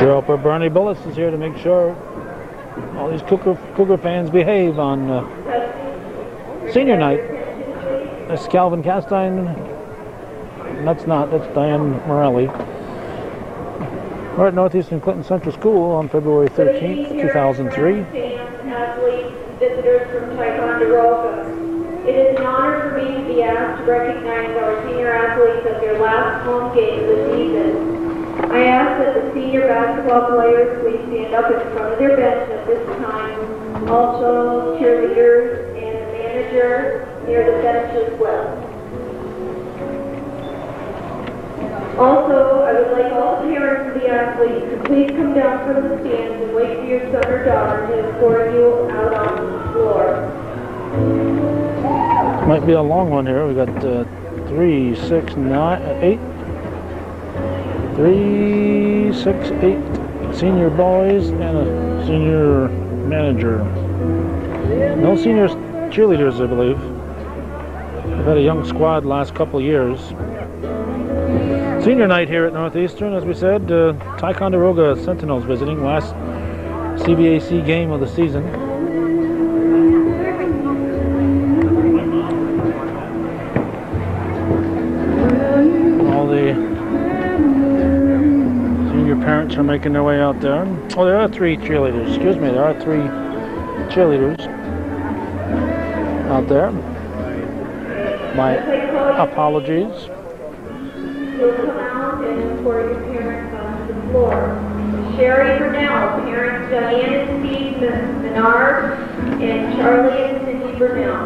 Cheer-Upper Bernie Bullis is here to make sure all these Cougar fans behave on senior night. That's Calvin Castine. That's Diane Morelli. We're at Northeastern Clinton Central School on February 13th, 2003. Athletes, visitors from Ticonderoga. It is an honor for me to be asked to recognize our senior athletes at their last home game of the season. I ask that the senior basketball players please stand up in front of their bench at this time. Also, cheerleaders and the manager near the bench as well. Also, I would like all the parents of the athletes to please come down from the stands and wait for your son or daughter to escort you out on the floor. Might be a long one here. We got 3, 6, 9, 8. 3, 6, 8 senior boys and a senior manager. No senior cheerleaders, I believe. We've had a young squad the last couple of years. Senior night here at Northeastern, as we said. Ticonderoga Sentinels visiting, last CBAC game of the season. All the parents are making their way out there. Oh, there are 3 cheerleaders. Excuse me, there are 3 cheerleaders out there. My apologies. You'll come out and escort your parents onto the floor. Sherry Burnell, parents Diane and Steve Menard, and Charlie and Cindy Burnell.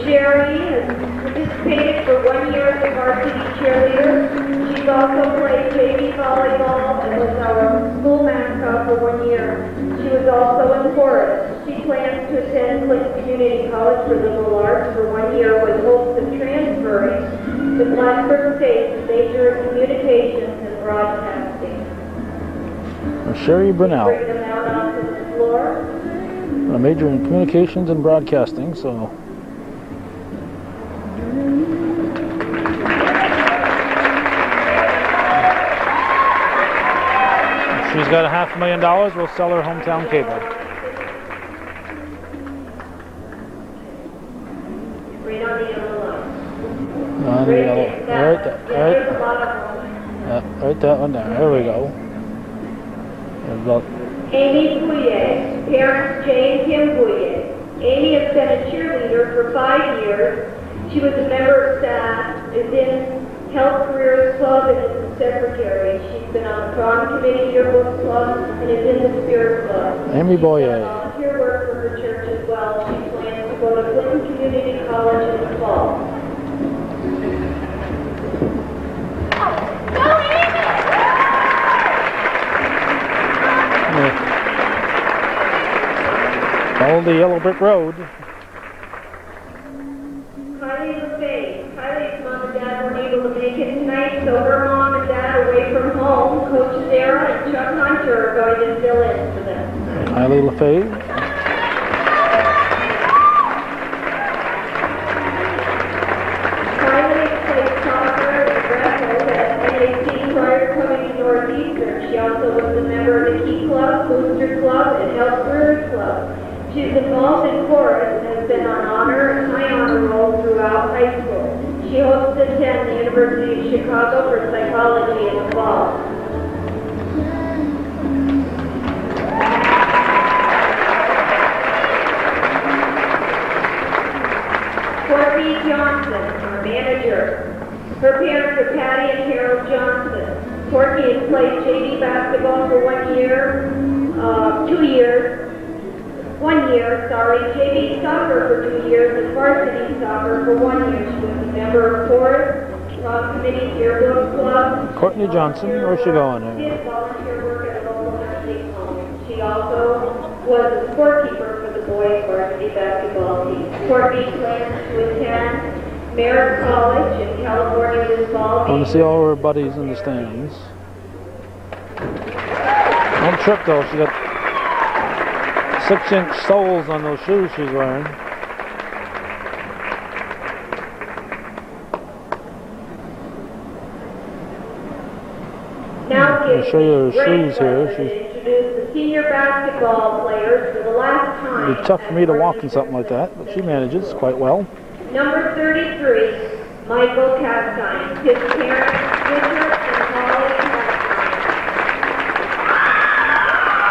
Sherry has participated for 1 year as a varsity cheerleader. She's also played JV volleyball and was our school mascot for 1 year. She was also in chorus. She plans to attend Clinton Community College for Liberal Arts for 1 year with hopes of transferring to Blacksburg State to major in communications and broadcasting. Sherry Brunel. Bring them out onto the floor. A major in communications and broadcasting, so. She's got $500,000. We'll sell her hometown cable. Right on the yellow line. On the yellow. Right that one there. There we go. Amy Bouye, parents Jay and Kim Bouye. Amy has been a cheerleader for 5 years. She was a member of staff, is in Health Careers Club, and is the secretary. She's been on the prom committee, yearbook club, and is in the spirit club. Amy Boye. She's done volunteer work for her church as well. She plans to go to Clinton Community College in the fall. Follow the yellow brick road. Kylie's mom and dad weren't able to make it tonight, so her mom and dad away from home, Coach Sarah and Chuck Hunter are going to fill in for them. Kylie LaFave. Kylie played soccer and wrestled at NAC prior to coming to Northeastern. She also was a member of the Key Club, Booster Club, and Health Careers Club. She's involved in chorus and has been on high honor roll throughout high school. She hopes to attend the University of Chicago for psychology in the fall. Courtney Johnson, our manager. Her parents are Patty and Harold Johnson. Courtney has played JV basketball for 1 year, 2 years. 1 year, JV soccer for 2 years, and varsity soccer for 1 year. She was a member of chorus, prom committee, yearbook club. Courtney Johnson, where's she going? She did volunteer work at a local nursing home. She also was a scorekeeper for the boys' varsity basketball team. Courtney plans to attend Merritt College in California this fall. I want to see all her buddies in the stands. Don't trip though, she got 6-inch soles on those shoes she's wearing. Now gives show you her me great shoes here. pleasure to introduce the senior basketball players for the last time. It'd be tough for me to walk in something like that, but she manages quite well. Number 33, Michael Castine. His parents, Richard and Holly Castine.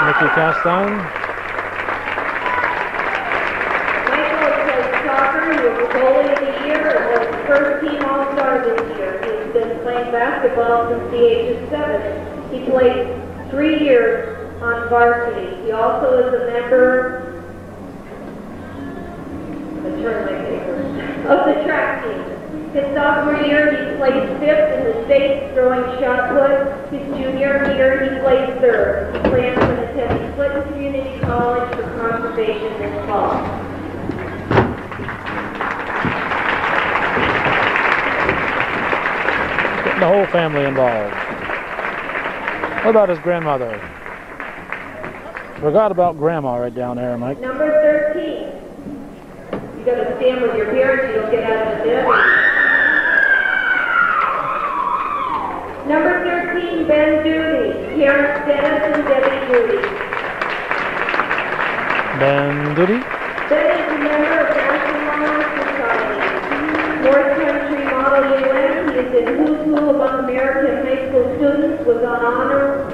Mickey Castine. Michael has played soccer. He was the goalie of the year and was first team All-Star this year. He's been playing basketball since the age of 7. He played 3 years on varsity. He also is a member of the track team. His sophomore year, he placed 5th in the state throwing shot put. His junior year, he placed 3rd. He plans on attending Clinton Community College for conservation this fall. Getting the whole family involved. What about his grandmother? Forgot about Grandma right down there, Mike. Number 13. You gotta stand with your parents, you don't get out of the bed. Number 13, Ben Doody. Parents Dennis and Debbie Doody. Ben Doody. Ben is a member of National Honor Society. North Country Model UN. He is in who's who among American high school students, was on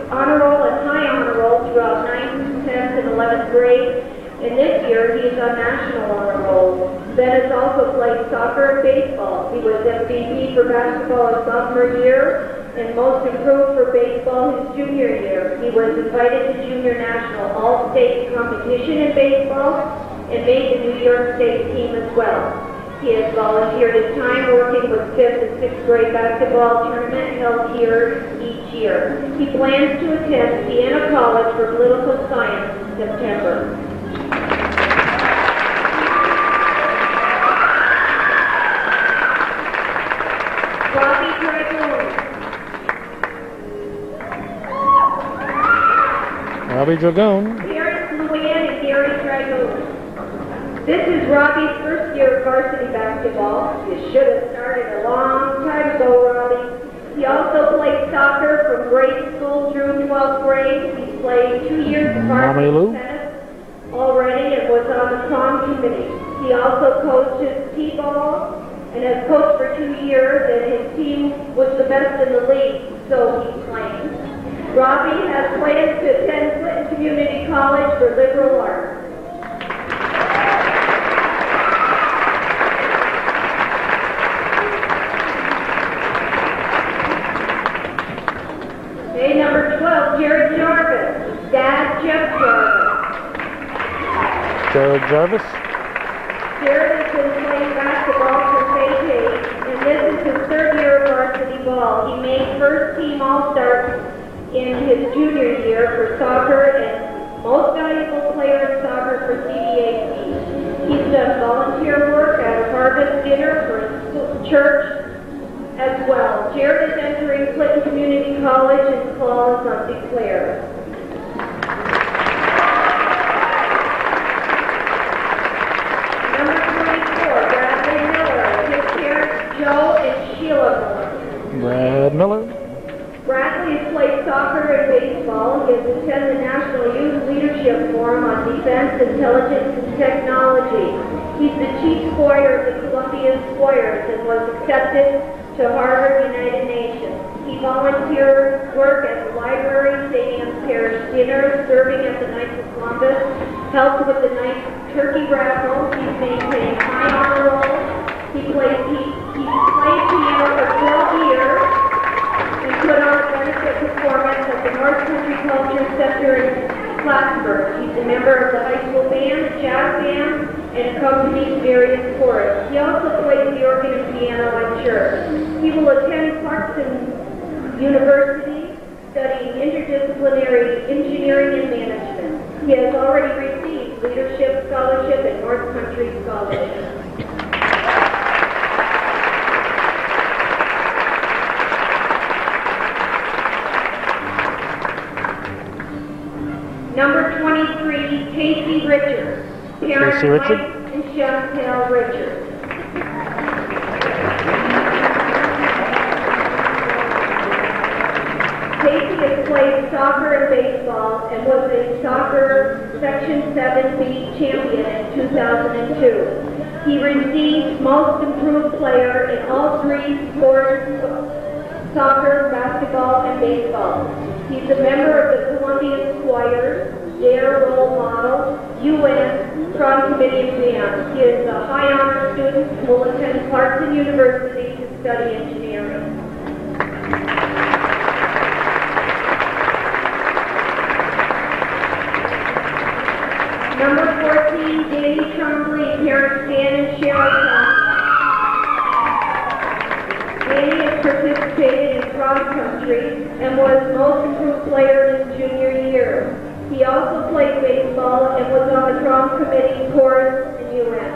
honor roll and high honor roll throughout 9th, 10th, and 11th grade. And this year, he is on national honor roll. Ben has also played soccer and baseball. He was MVP for basketball his sophomore year and most improved for baseball his junior year. He was invited to junior national all-state competition in baseball and made the New York State team as well. He has volunteered his time working with 5th and 6th grade basketball tournament held here each year. He plans to attend Siena College for political science in September. Robbie Dragoon. Parents Luann and Gary Dragoon. This is Robbie's first year of varsity basketball. You should have started a long time ago, Robbie. He also played soccer from grade school through 12th grade. He played 2 years of varsity tennis already and was on the prom committee. He also coaches t-ball and has coached for 2 years, and his team was the best in the league, so he claims. Robbie has plans to attend Clinton Community College for liberal arts. Okay, number 12, Jared Jarvis. Dad, Jeff Jarvis. Jared Jarvis. Jared has been playing basketball since age 8, and this is his 3rd year of varsity ball. He made first team All-Star in his junior year for soccer and most valuable player in soccer for CBAC. He's done volunteer work at a harvest dinner for his church as well. Jared is entering Clinton Community College in fall as undeclared. Number 24, Bradley Miller. His parents Joe and Sheila Miller. Brad Miller. Bradley has played soccer and baseball. He has attended the National Youth Leadership Forum on Defense, Intelligence, and Technology. He's the chief squire of the Columbia Squires and was accepted to Harvard United Nations. He volunteers work at the library, St. Anne's Parish Dinner, serving at the Knights of Columbus, helped with the Knights Turkey Raffle. He's maintained high honor roll. He played piano for 12 years. Put on a benefit performance at the North Country Culture Center in Plattsburgh. He's a member of the high school band, the jazz band, and accompanies various choruses. He also plays the organ and piano at church. He will attend Clarkson University, studying interdisciplinary engineering and management. He has already received Leadership Scholarship and North Country Scholarship. Number 23, Casey Richards. Parents Casey Richards. Mike and Chantel Richards. Casey is played soccer and baseball and was a soccer Section 7B champion in 2002. He received Most Improved Player in all three sports, soccer, basketball, and baseball. He's a member of the Columbia Squires, Dare Role Model, UN, Prom Committee exams. He is a high honor student who will attend Clarkson University to study engineering. Number 14, Danny Trombley, parents Dan and Sherry Trombley. Danny has participated in cross country and was Most Improved Player in his junior year. He also played baseball and was on the prom committee, chorus, and UN.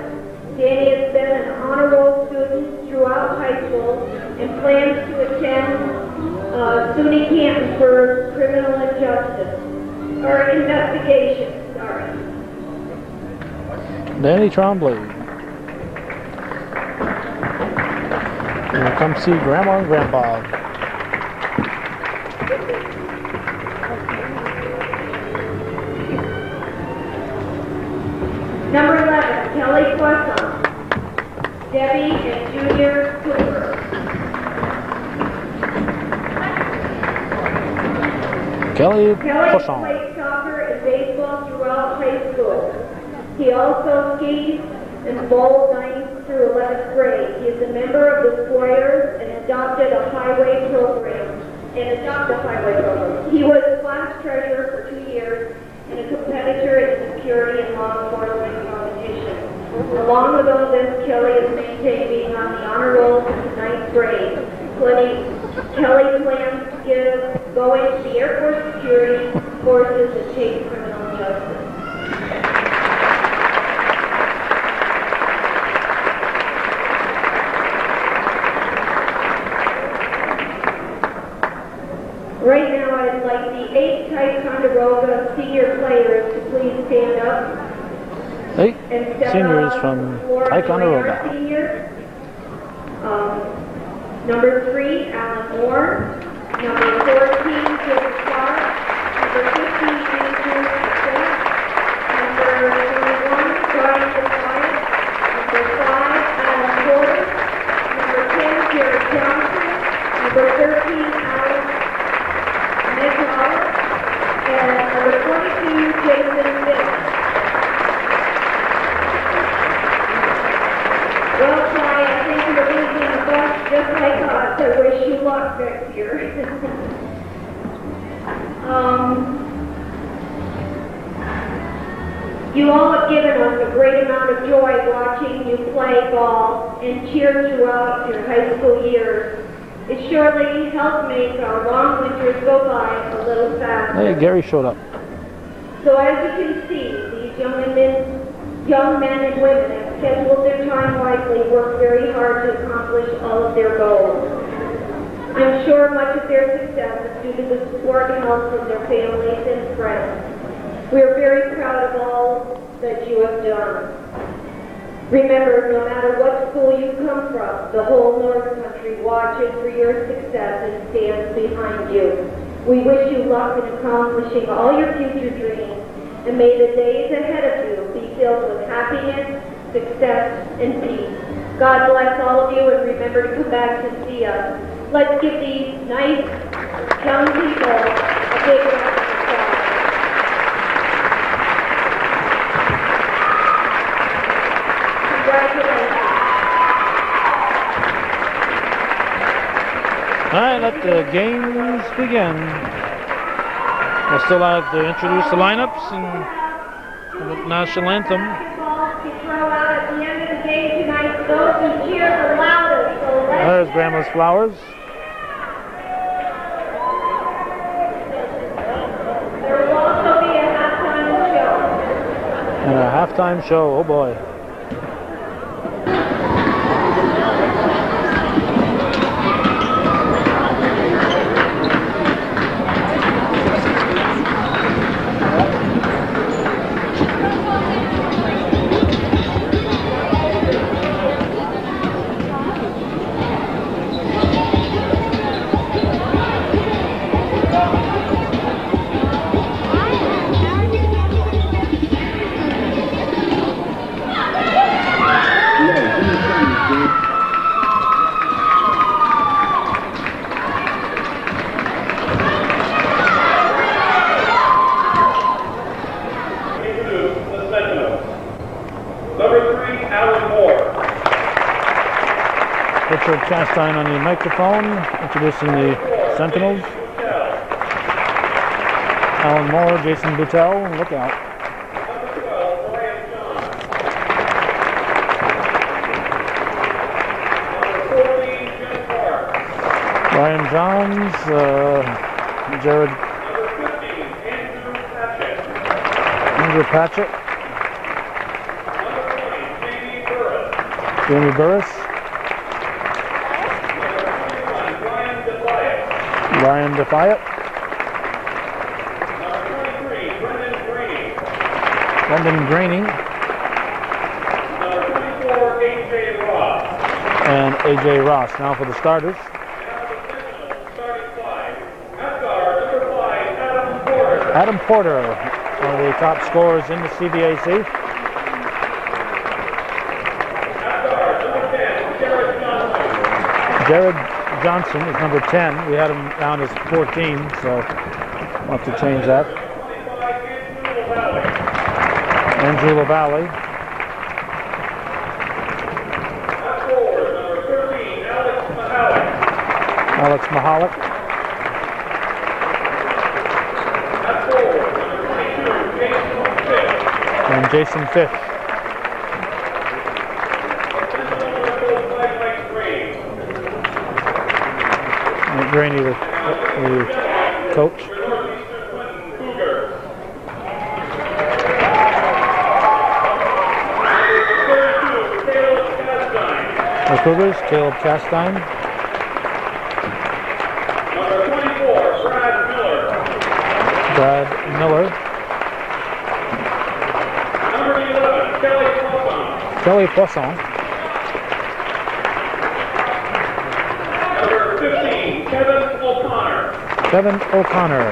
Danny has been an honor roll student throughout high school and plans to attend SUNY Canton for criminal injustice, or investigation, sorry. Danny Trombley. We'll come see Grandma and Grandpa. Number 11, Kelly Poisson, Debbie and Junior Cougar. Kelly Kelly Poisson. played soccer and baseball throughout high school. He also skis and bowled 9th through 11th grade. He is a member of the Squires and adopted a highway program. He was class treasurer for 2 years and a competitor in security and law enforcement competition. Along with all this, Kelly has maintained being on the honor roll since 9th grade. Kelly plans to go into the Air Force security courses and take criminal justice. Right now, I'd like the 8 Ticonderoga senior players to please stand up. 8 And step seniors out from on the floor and join Ticonderoga. our seniors. Number 3, Alan Moore. Number 14, Jim Clark. Number 15, Andrew Smith. Number 21, Brian Defiant. Number 5, Alan Porter. Number 10, Jared Johnson. Number 13, Alex Midwell. And number 22, Jason Smith. Well, Ty, I think you're losing a bunch just like us. I wish you luck next year. You all have given us a great amount of joy watching you play ball and cheer throughout your high school years. It surely helped make our long winters go by a little faster. Hey, Gary showed up. So as you can see, these young men and women have scheduled their time wisely, worked very hard to accomplish all of their goals. I'm sure much of their success is due to the support and help from their families and friends. We are very proud of all that you have done. Remember, no matter what school you come from, the whole North Country watches for your success and stands behind you. We wish you luck in accomplishing all your future dreams, and may the days ahead of you be filled with happiness, success, and peace. God bless all of you, and remember to come back to see us. Let's give these nice young people a big round of applause. Congratulations. All right, let the games begin. We'll still have to introduce the lineups and the national anthem. To throw out at the end of the game tonight, those who cheer the loudest. So There's Grandma's flowers. there will also be a halftime show. And a halftime show, oh boy. Richard Chastain on the microphone, introducing the Sentinels. Alan Moore, Jason Buttel, look out. Ryan Johns, Jared Andrew Patchett, Jamie Burris, Ryan Defiant, Brendan Graney, and AJ Ross. Now for the starters. Adam Porter, one of the top scorers in the CBAC. Jared Johnson is number 10. We had him down as 14, so we'll have to change that. Andrew LaValle. Alex Mahalik. And Jason Fitch. And Graney, the coach. The Cougars, Caleb Castine. Number 24, Brad Miller. Number 11, Kelly Poisson. Number 15, Kevin O'Connor. Kevin O'Connor.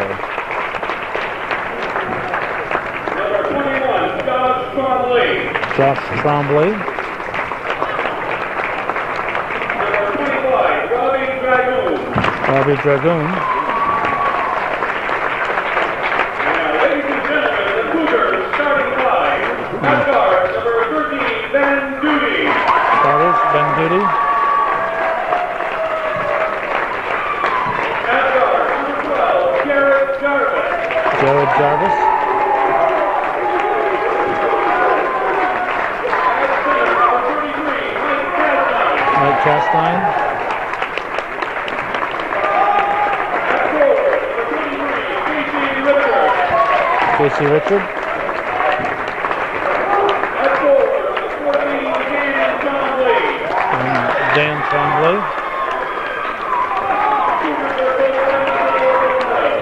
Number 21, Josh Trombley. Josh Trombley. Number 25, Robbie Dragoon. Robbie Dragoon. Now, ladies and gentlemen, the Cougars starting five. At guard, number 13, Ben Duty. Starters, Ben Duty. At guard, number 12, Jared Jarvis. Jared Jarvis. At center, number 33, Mike Castine. Mike Castine. At forward, number 23, Casey Richard. Casey Richard. At forward, number 14, Dan Trombley. And Dan Trombley.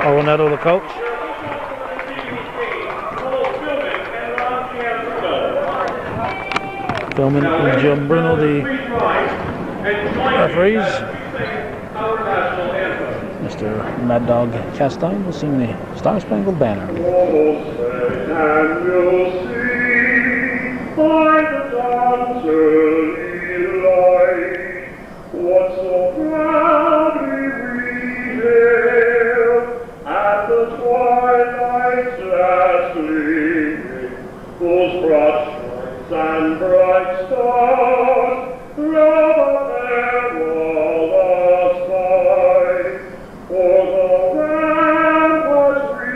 Owen Neto, the coach. Philman and Jim Bruno, the referees. Mr. Mad Dog Castine will sing the Star Spangled Banner. And you'll see by the dawn's early light what so proudly we hailed at the twilight's last gleaming, those broad shores and bright stars roll there all the sky. For the ramparts we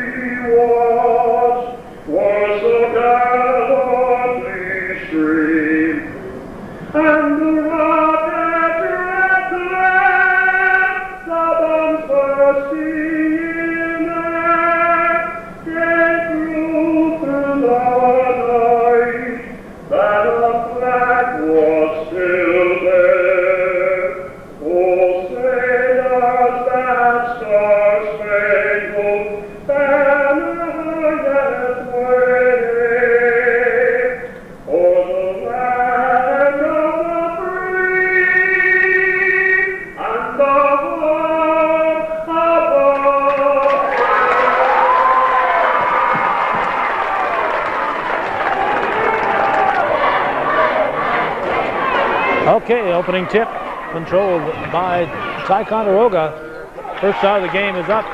watched were so gallantly streamed, and the rockets red glare, the bombs bursting in air, gave proof through the night that a flag was still there. Oh, sailors, that star-spangled banner yet wave, o'er the land of the free and the home above. Okay, opening tip controlled by Ticonderoga. First shot of the game is up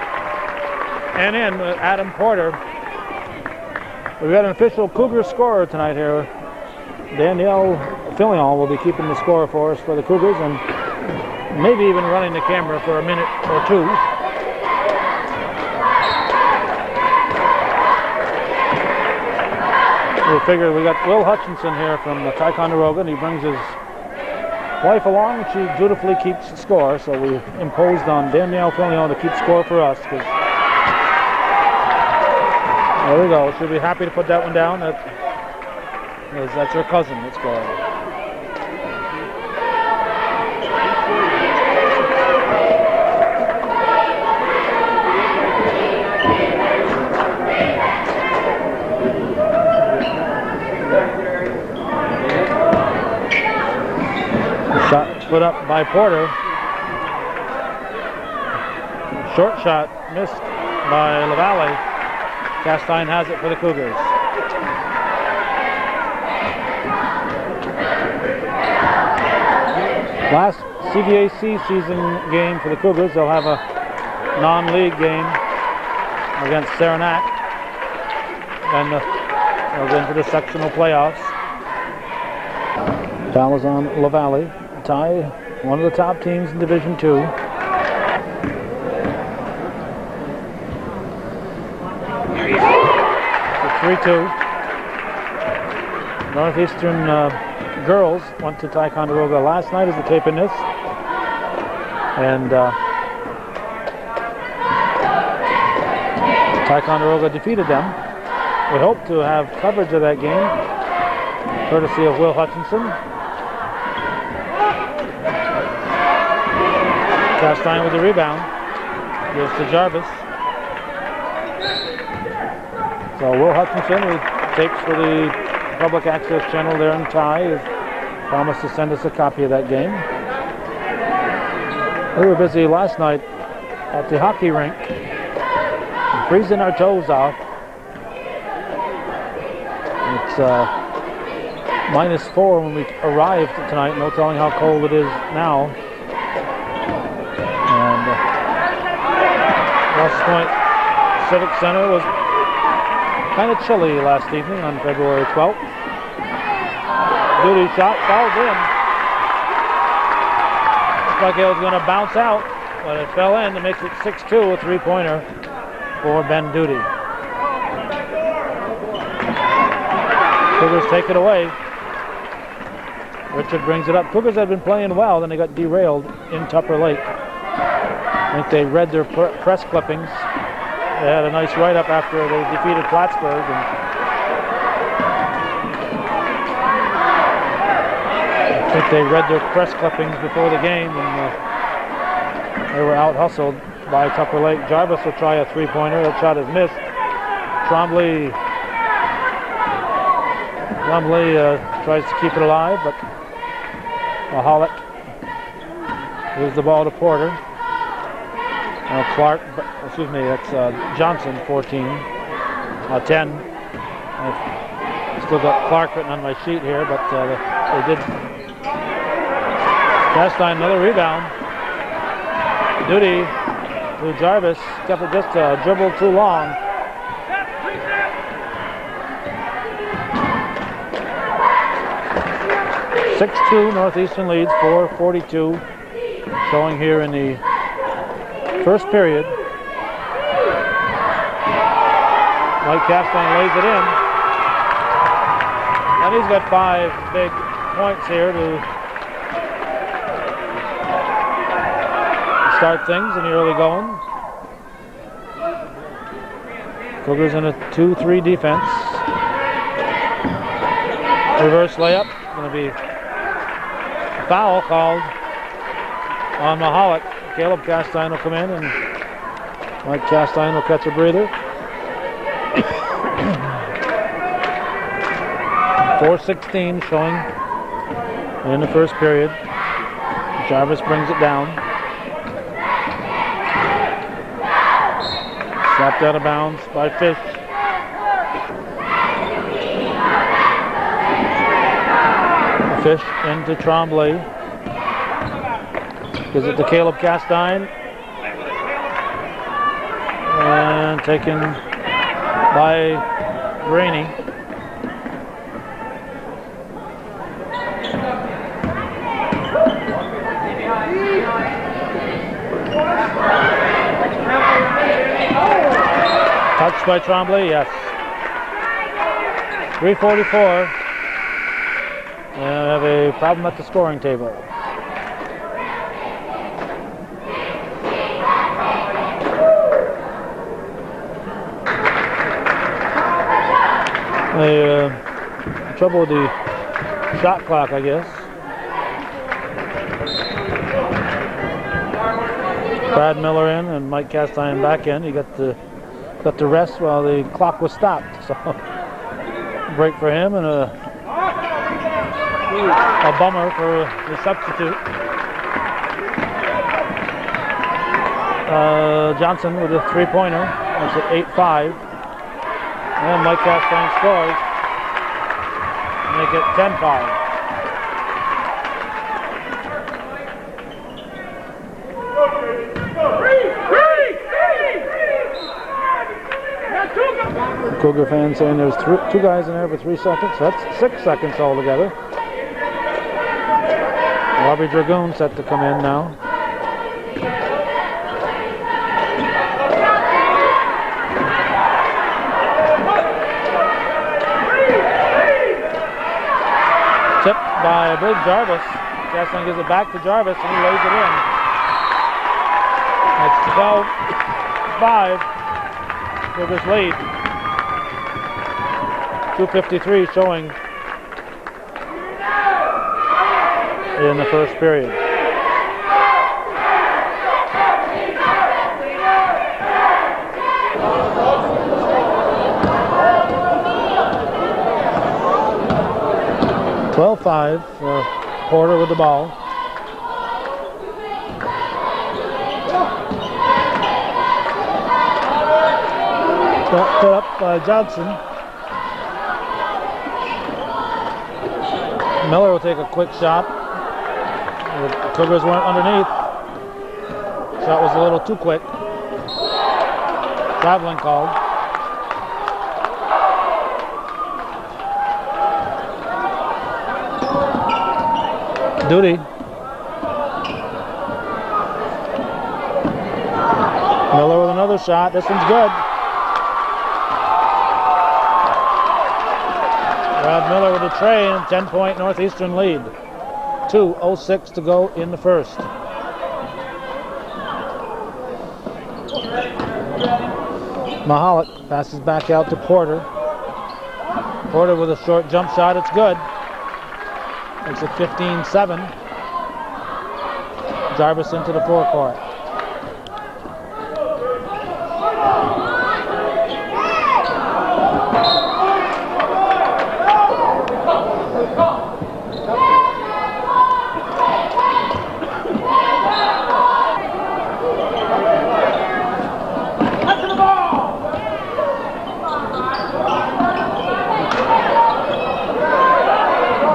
and in with Adam Porter. We've got an official Cougar scorer tonight here. Danielle Filion will be keeping the score for us for the Cougars, and maybe even running the camera for a minute or two. We figure we got Will Hutchinson here from Ticonderoga, and he brings his wife along. She dutifully keeps score, so we imposed on Danielle Fillion to keep score for us. There we go. She'll be happy to put that one down. That's her cousin that's scoring. Shot put up by Porter. Short shot missed by LaValle. Castine has it for the Cougars. Last CVAC season game for the Cougars. They'll have a non-league game against Saranac. Then they'll go into the sectional playoffs. Foul is on LaValle. Tie, one of the top teams in Division II. So 3-2. Northeastern girls went to Ticonderoga last night as we're taping this. And Ticonderoga defeated them. We hope to have coverage of that game, courtesy of Will Hutchinson. Castine with the rebound. Gives to Jarvis. So Will Hutchinson, who tapes for the public access channel there in Ty, has promised to send us a copy of that game. We were busy last night at the hockey rink, freezing our toes off. It's -4 when we arrived tonight. No telling how cold it is now. And Ross Point Civic Center was kind of chilly last evening on February 12th. Duty shot falls in. Looks like it was going to bounce out, but it fell in. It makes it 6-2, a three-pointer for Ben Duty. Cougars take it away. Richard brings it up. Cougars had been playing well, then they got derailed in Tupper Lake. I think they read their press clippings. They had a nice write-up after they defeated Plattsburgh. And I think they read their press clippings before the game, and they were out-hustled by Tupper Lake. Jarvis will try a three-pointer. That shot is missed. Trombley tries to keep it alive, but Mahalik gives the ball to Porter. Clark, excuse me, that's Johnson, 14, 10. I've still got Clark written on my sheet here, but they did. Castine, another rebound. Duty to Jarvis, kept it just a dribble too long. (6-2) Northeastern leads, 4:42 showing here in the first period. Mike Castine lays it in. And he's got 5 big points here to start things in the early going. Cougars in a 2-3 defense. Reverse layup. Going to be a foul called on Mahalik. Caleb Castine will come in, and Mike Castine will catch a breather. 4:16 showing in the first period. Jarvis brings it down. Slapped out of bounds by Fish. Fish into Trombley. Gives it to Caleb Castine. And taken by Rainey. Touched by Tremblay, yes. 3:44. And we have a problem at the scoring table. Trouble with the shot clock, I guess. Brad Miller in and Mike Castine back in. He got the rest while the clock was stopped. So break for him and a bummer for the substitute. Johnson with a three-pointer. That's at 8-5. And Mike Castine scores. Make it 10-5. Cougar fans saying there's two guys in there for 3 seconds. That's 6 seconds altogether. Robbie Dragoon set to come in now. Tipped by, I believe, Jarvis. Castine gives it back to Jarvis and he lays it in. It's 12-5. Cougars lead. 2:53 showing in the first period. (12-5) for Porter with the ball. Put up by Johnson. Miller will take a quick shot. The Cougars weren't underneath. Shot was a little too quick. Traveling called. Duty. Miller with another shot. This one's good. Brad Miller with a tray and 10-point Northeastern lead. 2:06 to go in the first. Mahalik passes back out to Porter. Porter with a short jump shot. It's good. Makes it 15-7. Jarvis into the forecourt.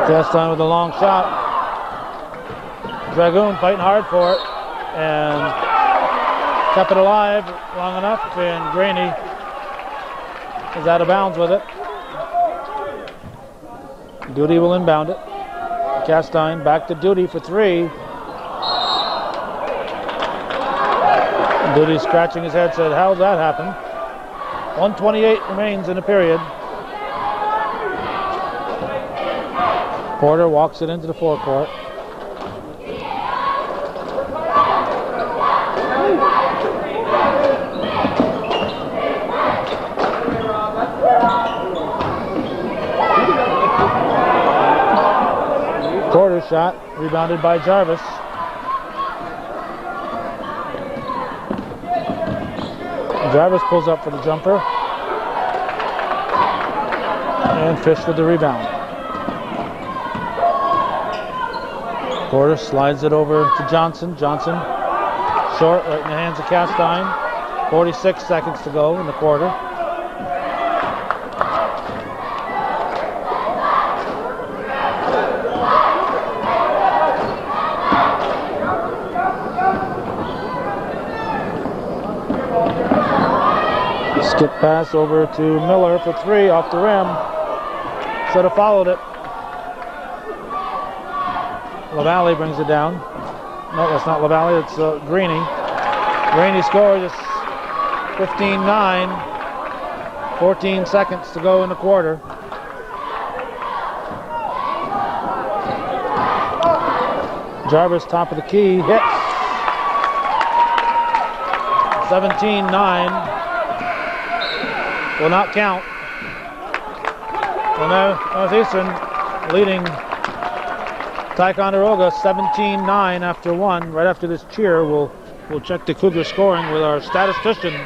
Castine with a long shot. Dragoon fighting hard for it and kept it alive long enough, and Graney is out of bounds with it. Duty will inbound it. Castine back to Duty for three. Duty scratching his head, said, "How'd that happen?" 1:28 remains in the period. Porter walks it into the forecourt. Porter's shot rebounded by Jarvis. Jarvis pulls up for the jumper. And Fish with the rebound. Porter slides it over to Johnson. Johnson short, right in the hands of Castine. 46 seconds to go in the quarter. Skip pass over to Miller for three off the rim. Should have followed it. LaValle brings it down. No, that's not LaValle, it's Graney. Graney scores, it's 15-9. 14 seconds to go in the quarter. Jarvis, top of the key, hits. 17-9. Will not count. So now Northeastern leading Ticonderoga 17-9 after one. Right after this cheer, we'll check the Cougar scoring with our statistician.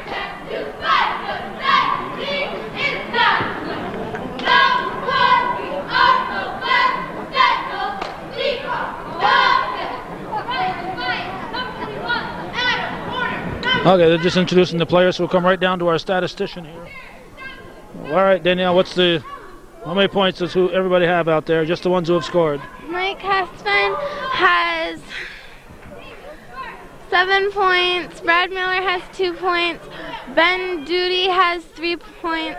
Okay, they're just introducing the players, so we'll come right down to our statistician here. All right, Danielle, how many points does everybody have out there? Just the ones who have scored. Mike Castine has 7 points. Brad Miller has 2 points. Ben Duty has 3 points.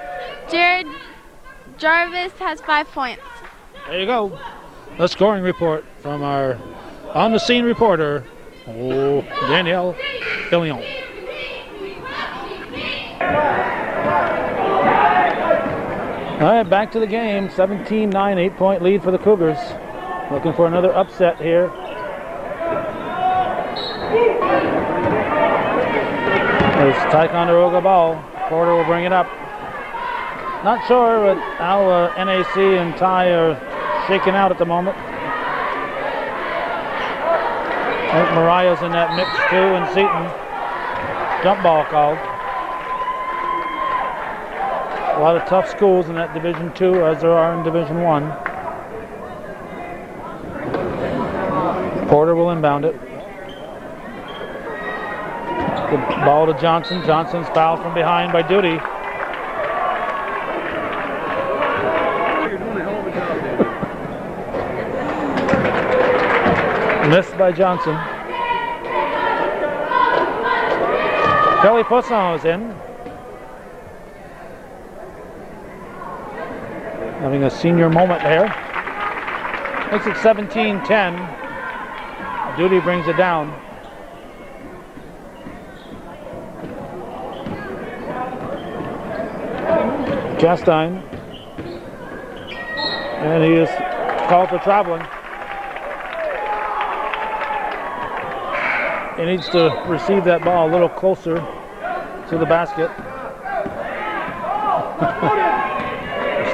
Jared Jarvis has 5 points. There you go. The scoring report from our on-the-scene reporter, Danielle Billion. All right, back to the game. 17-9, 8-point lead for the Cougars. Looking for another upset here. There's Ticonderoga ball. Porter will bring it up. Not sure how NAC and Ty are shaking out at the moment. I think Mariah's in that mix too, and Seton. Jump ball called. A lot of tough schools in that Division II, as there are in Division I. Porter will inbound it. The ball to Johnson. Johnson's fouled from behind by Duty. Missed by Johnson. Kelly Poisson is in. Having a senior moment there. Makes it 17-10. Duty brings it down. Castine. And he is called for traveling. He needs to receive that ball a little closer to the basket.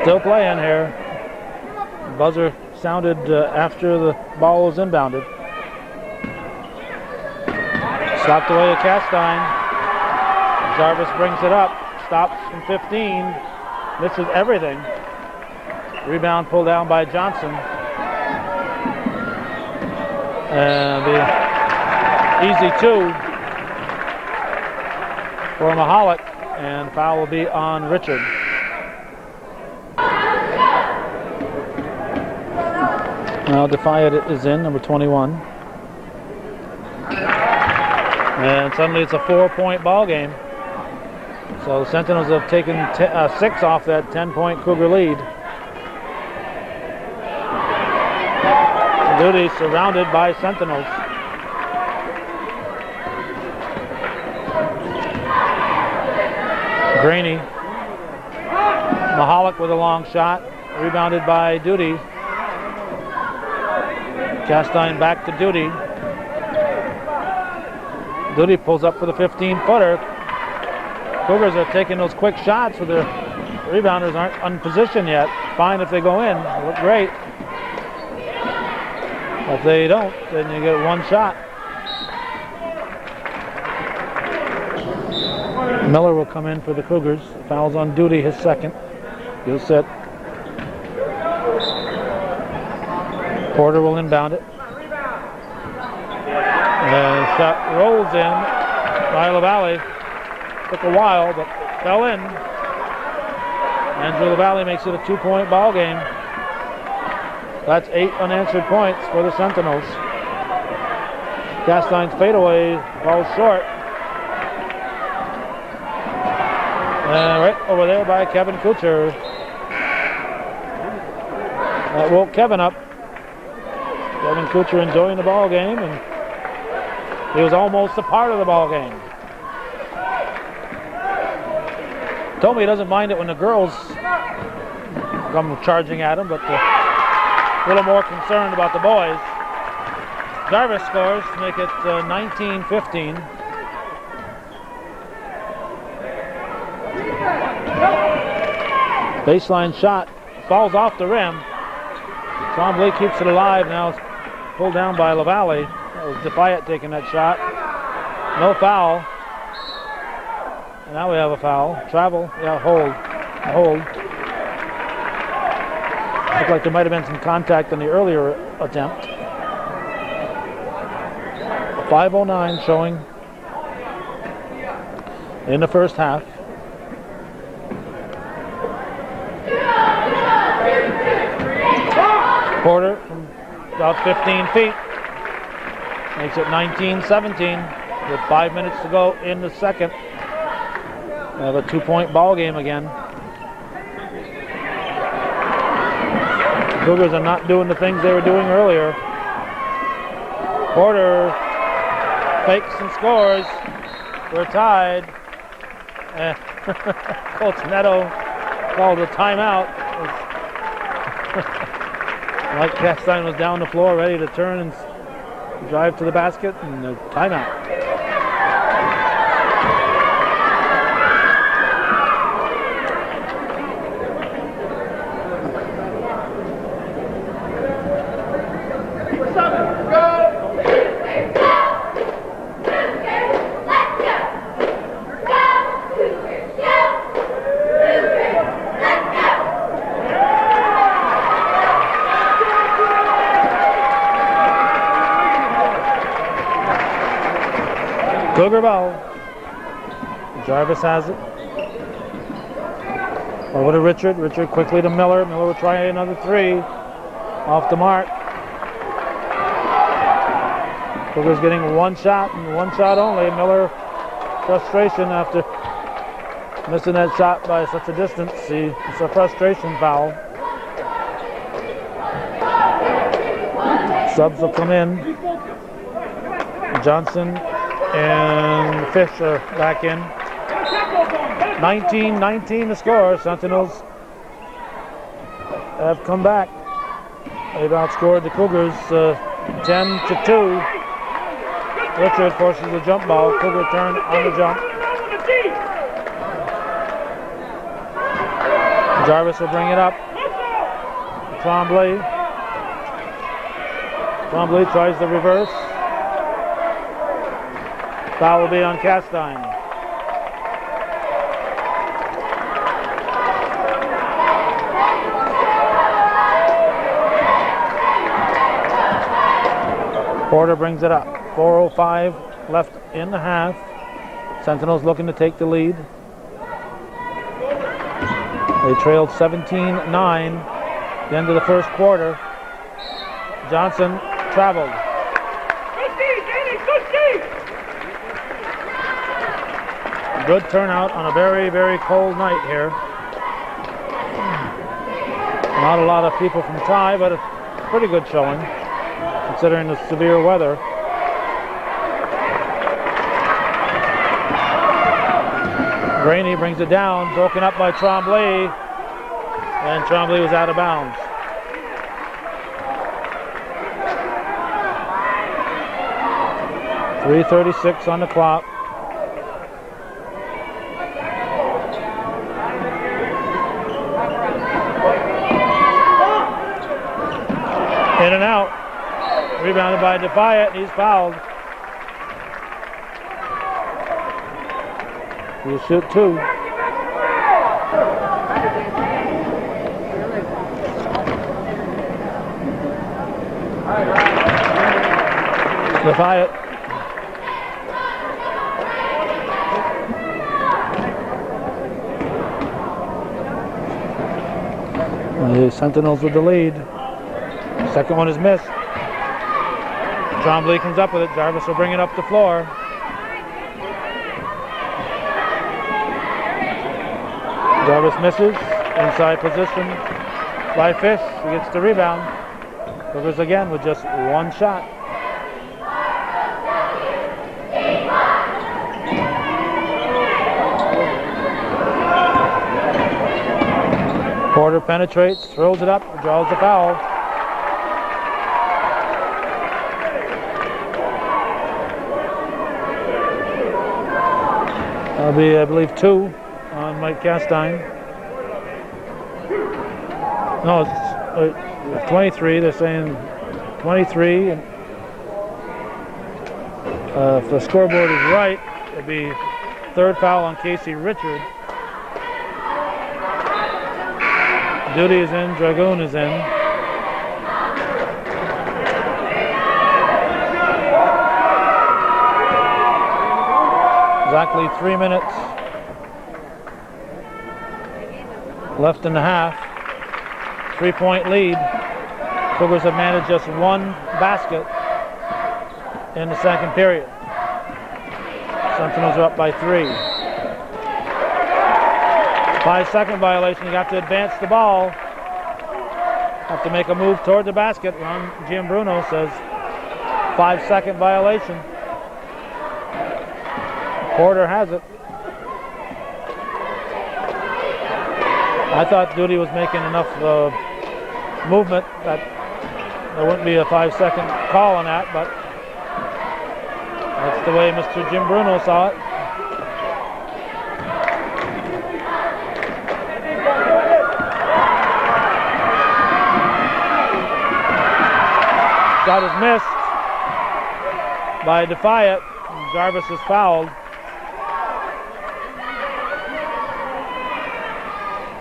Still playing here. Buzzer sounded after the ball was inbounded. Slapped away at Castine. Jarvis brings it up. Stops from 15. Misses everything. Rebound pulled down by Johnson. And the easy two for Mahalik. And foul will be on Richard. Now Defiant is in, number 21. And suddenly it's a 4-point ball game. So the Sentinels have taken 6 off that 10-point Cougar lead. Duty surrounded by Sentinels. Graney. Mahalik with a long shot. Rebounded by Duty. Castine back to Duty. Duty pulls up for the 15-footer. Cougars are taking those quick shots, so their rebounders aren't unpositioned yet. Fine if they go in. They look great. If they don't, then you get one shot. Miller will come in for the Cougars. Fouls on Duty, his second. He'll sit. Porter will inbound it. And the shot rolls in by LaValle. Took a while, but fell in. Andrew LaValle makes it a 2-point ball game. That's 8 unanswered points for the Sentinels. Castine's fadeaway falls short. And right over there by Kevin Kucher. That woke Kevin up. Kevin Kucher enjoying the ball game, and he was almost a part of the ball game. Told me he doesn't mind it when the girls come charging at him, but a little more concerned about the boys. Jarvis scores to make it 19-15. Baseline shot falls off the rim. Tremblay keeps it alive. Now it's pulled down by LaValle. That was Defiant taking that shot. No foul. And now we have a foul. Travel. Yeah, hold. Looked like there might have been some contact in the earlier attempt. 5:09 showing in the first half. Porter from about 15 feet makes it 19-17 with 5 minutes to go in the second. We have a 2-point ball game again. Cougars are not doing the things they were doing earlier. Porter fakes and scores. We're tied. Coach Neto called a timeout. Mike Castine was down the floor ready to turn and drive to the basket, and a timeout. Cougar ball. Jarvis has it. Over to Richard. Richard quickly to Miller. Miller will try another three. Off the mark. Cougars getting one shot and one shot only. Miller, frustration after missing that shot by such a distance. See, it's a frustration foul. Subs will come in. Johnson and Fish are back in. 19-19 the score. Sentinels have come back. They've outscored the Cougars 10-2. Richard forces the jump ball. Cougar turn on the jump. Jarvis will bring it up. Tremblay. Tremblay tries the reverse. Foul will be on Castine. Porter brings it up. 4:05 left in the half. Sentinels looking to take the lead. They trailed 17-9 at the end of the first quarter. Johnson traveled. Good turnout on a very, very cold night here. Not a lot of people from Ty, but a pretty good showing considering the severe weather. Graney brings it down, broken up by Tremblay, and Tremblay was out of bounds. .336 on the clock. In and out. Rebounded by Defiant. He's fouled. He'll shoot two. Defiant. The Sentinels with the lead. Second one is missed. Tremblay comes up with it. Jarvis will bring it up the floor. Jarvis misses. Inside position by Fish. He gets the rebound. Cougars again with just one shot. Porter penetrates, throws it up, draws the foul. That'll be, I believe, 2 on Mike Castine. No, it's 23. They're saying 23. And if the scoreboard is right, it'll be 3rd foul on Casey Richard. Duty is in, Dragoon is in. Exactly 3 minutes left in the half. 3-point lead. Cougars have managed just 1 basket in the second period. Sentinels are up by 3. 5-second violation. You have to advance the ball. Have to make a move toward the basket. Ron Giambruno says 5-second violation. Porter has it. I thought Duty was making enough movement that there wouldn't be a 5-second call on that, but that's the way Mr. Giambruno saw it. Shot is missed by Defiant. Jarvis is fouled.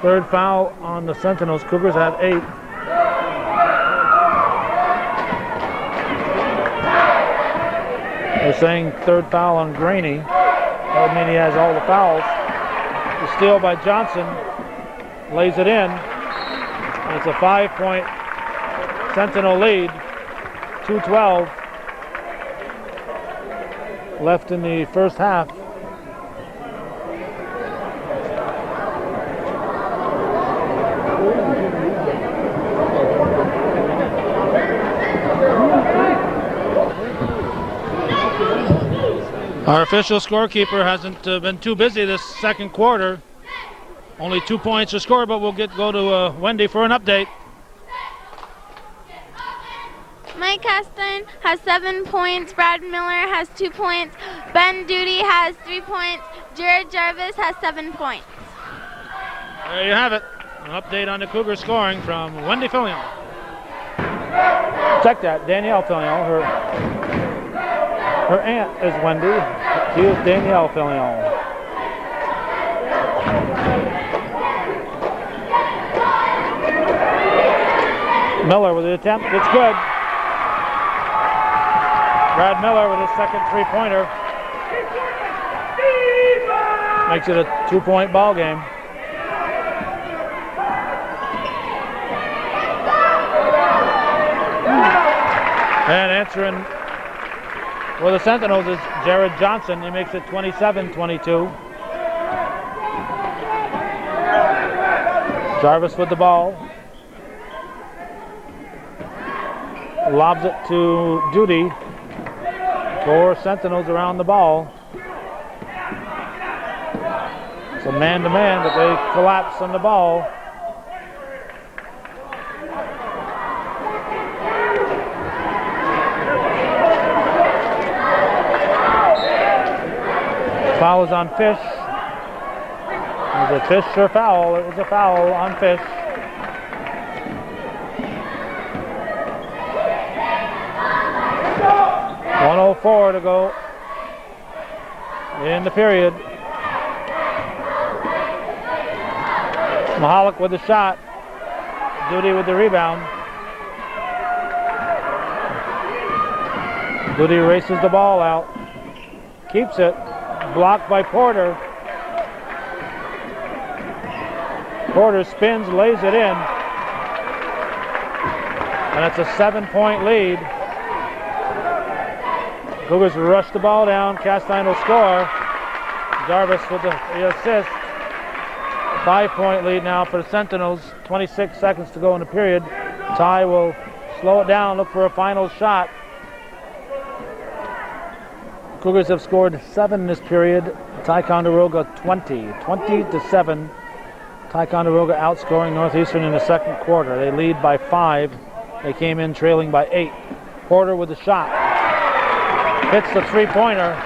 3rd foul on the Sentinels. Cougars have 8. They're saying 3rd foul on Graney. That would mean he has all the fouls. The steal by Johnson lays it in. And it's a 5-point Sentinel lead. 2:12 left in the first half. Our official scorekeeper hasn't been too busy this second quarter. Only 2 points to score, but we'll go to Wendy for an update. Mike Castine has 7 points. Brad Miller has 2 points. Ben Duty has 3 points. Jared Jarvis has 7 points. There you have it. An update on the Cougar scoring from Wendy Fillion. Check that, Danielle Fillion. Her aunt is Wendy. She is Danielle Fillion. Miller with the attempt. It's good. Brad Miller with his second 3-pointer. Makes it a 2-point ball game. And answering for the Sentinels is Jared Johnson. He makes it 27-22. Jarvis with the ball. Lobs it to Duty. 4 Sentinels around the ball. It's a man-to-man, but they collapse on the ball. Foul is on Fish. It was a Fish or foul. It was a foul on Fish. .104 to go in the period. Mahalik with the shot. Duty with the rebound. Duty races the ball out. Keeps it. Blocked by Porter. Porter spins, lays it in. And it's a 7-point lead. Cougars rush the ball down. Castine will score. Jarvis with the assist. 5-point lead now for the Sentinels. 26 seconds to go in the period. Ty will slow it down, look for a final shot. Cougars have scored 7 this period. Ticonderoga 20. 20-7. Ticonderoga outscoring Northeastern in the second quarter. They lead by 5. They came in trailing by 8. Porter with the shot. Hits the three-pointer.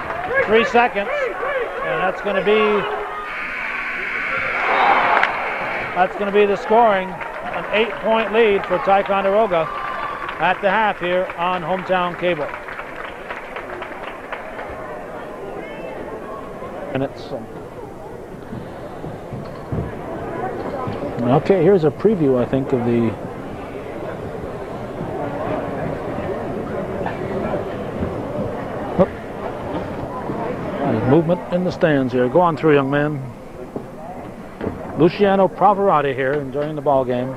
3 seconds. And that's going to be the scoring. An 8-point lead for Ticonderoga at the half here on Hometown Cable. Minutes. Okay, here's a preview, I think, of the movement in the stands here. Go on through, young man. Luciano Pavarotti here, enjoying the ball game.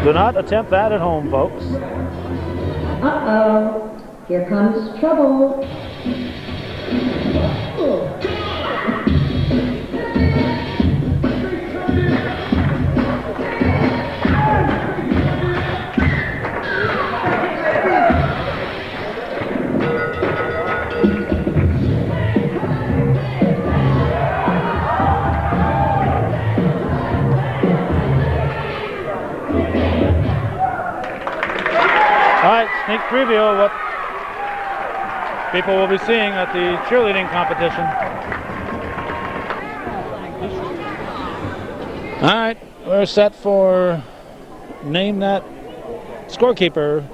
Do not attempt that at home, folks. Uh-oh, here comes trouble. Sneak preview of what people will be seeing at the cheerleading competition. All right, we're set for name that scorekeeper.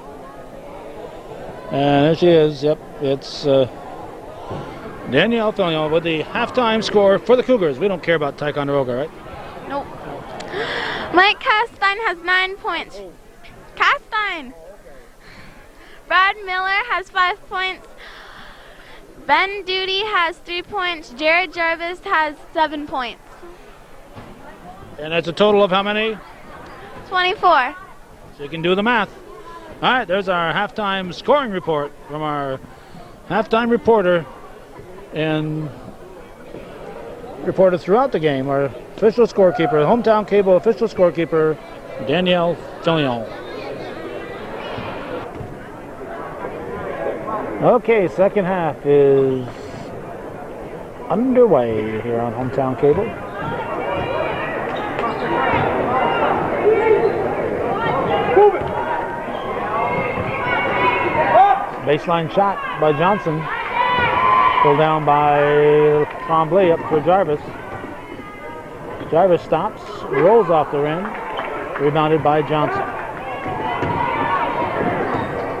And there she is. Yep, it's Danielle Fillion with the halftime score for the Cougars. We don't care about Ticonderoga, right? Nope. Mike Castine has 9 points. Castine! Brad Miller has 5 points. Ben Duty has 3 points. Jared Jarvis has 7 points. And that's a total of how many? 24. So you can do the math. All right, there's our halftime scoring report from our halftime reporter and reported throughout the game. Our official scorekeeper, Hometown Cable official scorekeeper, Danielle Fillion. Okay, second half is underway here on Hometown Cable. Baseline shot by Johnson. Pulled down by Tremblay up for Jarvis. Jarvis stops, rolls off the rim. Rebounded by Johnson.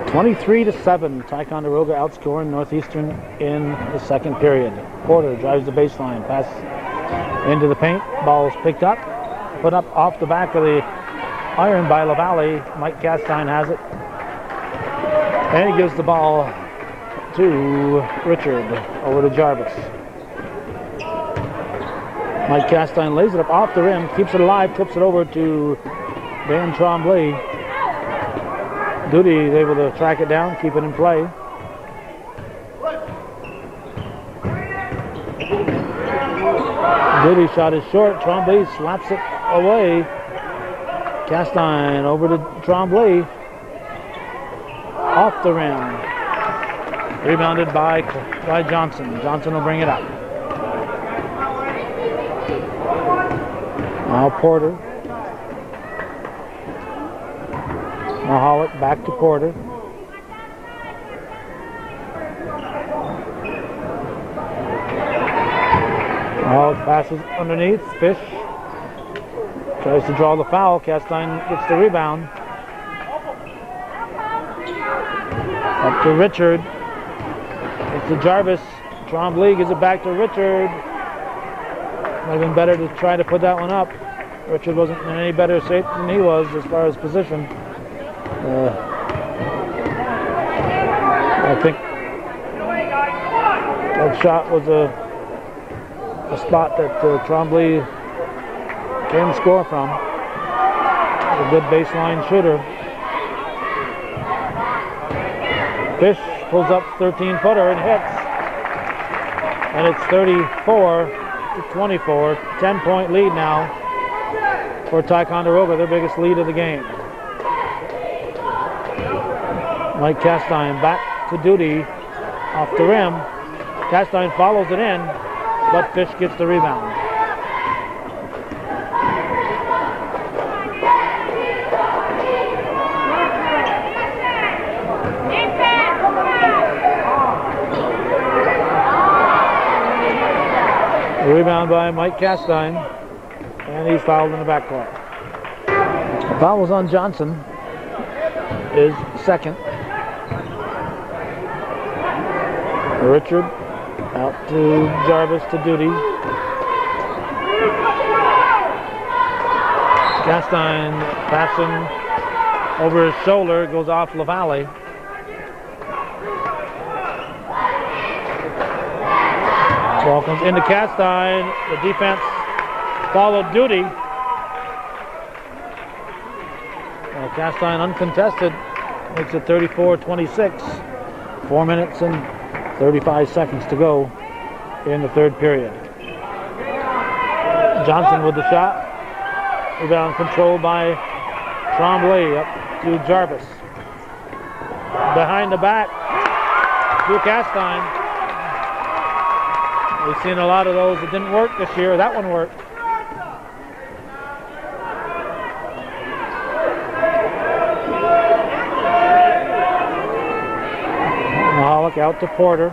23-7, Ticonderoga outscoring Northeastern in the second period. Porter drives the baseline, pass into the paint, ball is picked up, put up off the back of the iron by LaValle. Mike Castine has it, and he gives the ball to Richard, over to Jarvis. Mike Castine lays it up off the rim, keeps it alive, tips it over to Dan Tremblay. Duty is able to track it down, keep it in play. Duty shot is short. Tremblay slaps it away. Castine over to Tremblay. Off the rim. Rebounded by Johnson. Johnson will bring it up. Now Porter. Mahalik back to Porter. Mahalik passes underneath. Fish tries to draw the foul. Castine gets the rebound. Up to Richard. It's to Jarvis. Tremblay gives it back to Richard. Might have been better to try to put that one up. Richard wasn't in any better shape than he was as far as position. I think that shot was a spot that Tremblay can score from. A good baseline shooter. Fish pulls up 13-footer and hits. And it's 34-24. 10-point lead now for Ticonderoga, their biggest lead of the game. Mike Castine back to Duty. Off the rim. Castine follows it in, but Fish gets the rebound. Rebound by Mike Castine, and he's fouled in the backcourt. The foul was on Johnson, his second. Richard out to Jarvis to Duty. Castine passing over his shoulder, goes off LaValle. Ball comes into Castine. The defense followed Duty. Castine uncontested makes it 34-26. 4 minutes and 35 seconds to go in the third period. Johnson with the shot. Rebound controlled by Tremblay up to Jarvis. Behind the back to Castine. We've seen a lot of those that didn't work this year. That one worked. Mahalik out to Porter.